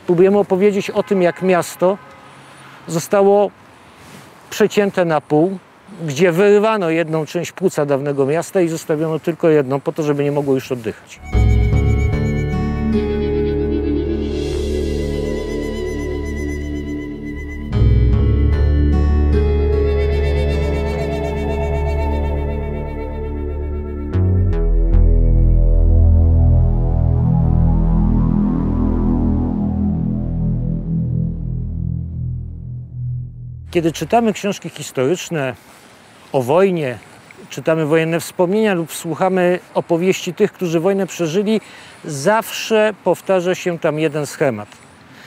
Próbujemy opowiedzieć o tym, jak miasto zostało przecięte na pół, gdzie wyrywano jedną część płuca dawnego miasta i zostawiono tylko jedną, po to, żeby nie mogło już oddychać. Kiedy czytamy książki historyczne o wojnie, czytamy wojenne wspomnienia lub słuchamy opowieści tych, którzy wojnę przeżyli, zawsze powtarza się tam jeden schemat.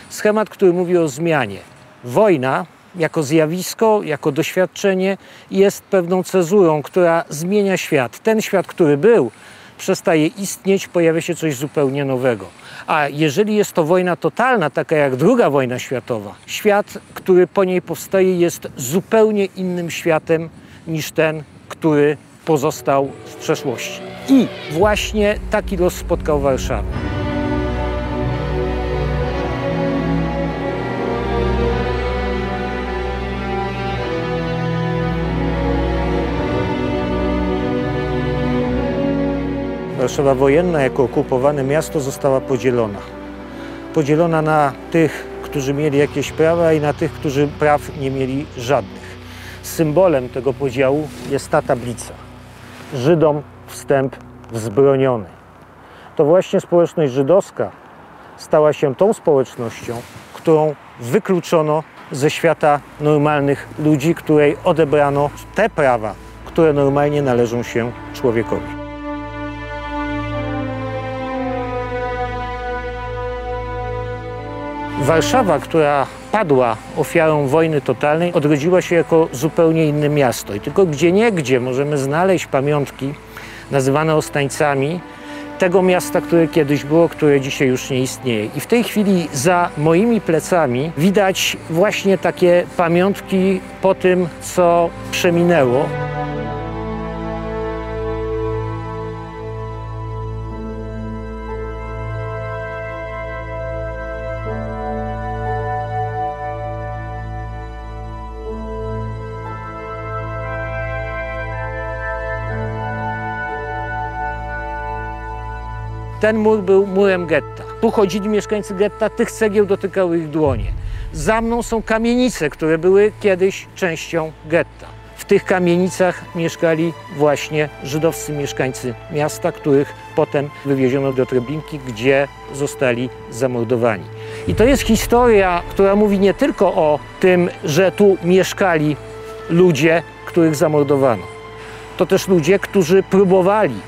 Schemat, który mówi o zmianie. Wojna jako zjawisko, jako doświadczenie jest pewną cezurą, która zmienia świat. Ten świat, który był, przestaje istnieć, pojawia się coś zupełnie nowego. A jeżeli jest to wojna totalna, taka jak II wojna światowa, świat, który po niej powstaje, jest zupełnie innym światem niż ten, który pozostał w przeszłości. I właśnie taki los spotkał Warszawę. Warszawa wojenna jako okupowane miasto została podzielona. Podzielona na tych, którzy mieli jakieś prawa i na tych, którzy praw nie mieli żadnych. Symbolem tego podziału jest ta tablica. Żydom wstęp wzbroniony. To właśnie społeczność żydowska stała się tą społecznością, którą wykluczono ze świata normalnych ludzi, której odebrano te prawa, które normalnie należą się człowiekowi. Warszawa, która padła ofiarą wojny totalnej, odrodziła się jako zupełnie inne miasto. I tylko gdzieniegdzie możemy znaleźć pamiątki nazywane Ostańcami tego miasta, które kiedyś było, które dzisiaj już nie istnieje. I w tej chwili za moimi plecami widać właśnie takie pamiątki po tym, co przeminęło. Ten mur był murem getta. Tu chodzili mieszkańcy getta, tych cegieł dotykały ich dłonie. Za mną są kamienice, które były kiedyś częścią getta. W tych kamienicach mieszkali właśnie żydowscy mieszkańcy miasta, których potem wywieziono do Treblinki, gdzie zostali zamordowani. I to jest historia, która mówi nie tylko o tym, że tu mieszkali ludzie, których zamordowano. To też ludzie, którzy próbowali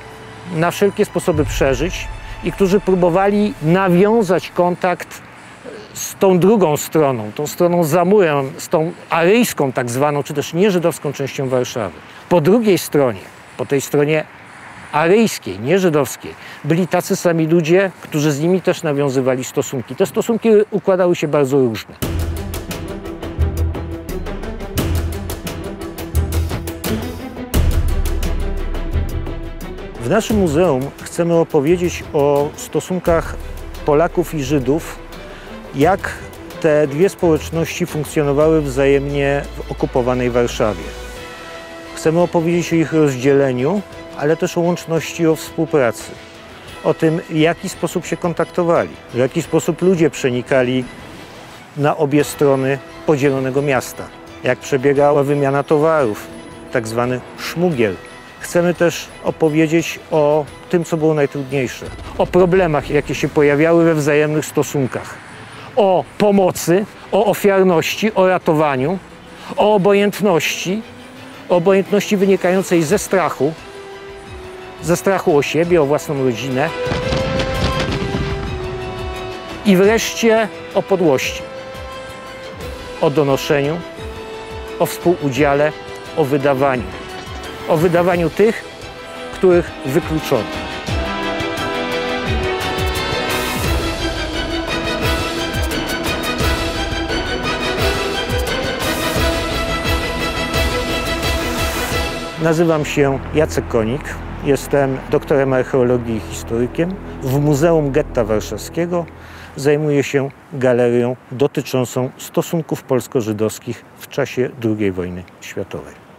na wszelkie sposoby przeżyć i którzy próbowali nawiązać kontakt z tą drugą stroną, tą stroną za murem, z tą aryjską tak zwaną, czy też nieżydowską częścią Warszawy. Po drugiej stronie, po tej stronie aryjskiej, nieżydowskiej, byli tacy sami ludzie, którzy z nimi też nawiązywali stosunki. Te stosunki układały się bardzo różne. W naszym muzeum chcemy opowiedzieć o stosunkach Polaków i Żydów, jak te dwie społeczności funkcjonowały wzajemnie w okupowanej Warszawie. Chcemy opowiedzieć o ich rozdzieleniu, ale też o łączności, o współpracy. O tym, w jaki sposób się kontaktowali, w jaki sposób ludzie przenikali na obie strony podzielonego miasta, jak przebiegała wymiana towarów, tak zwany szmugiel. Chcemy też opowiedzieć o tym, co było najtrudniejsze, o problemach, jakie się pojawiały we wzajemnych stosunkach, o pomocy, o ofiarności, o ratowaniu, o obojętności wynikającej ze strachu o siebie, o własną rodzinę i wreszcie o podłości, o donoszeniu, o współudziale, o wydawaniu tych, których wykluczono. Nazywam się Jacek Konik, jestem doktorem archeologii i historykiem. W Muzeum Getta Warszawskiego zajmuję się galerią dotyczącą stosunków polsko-żydowskich w czasie II wojny światowej.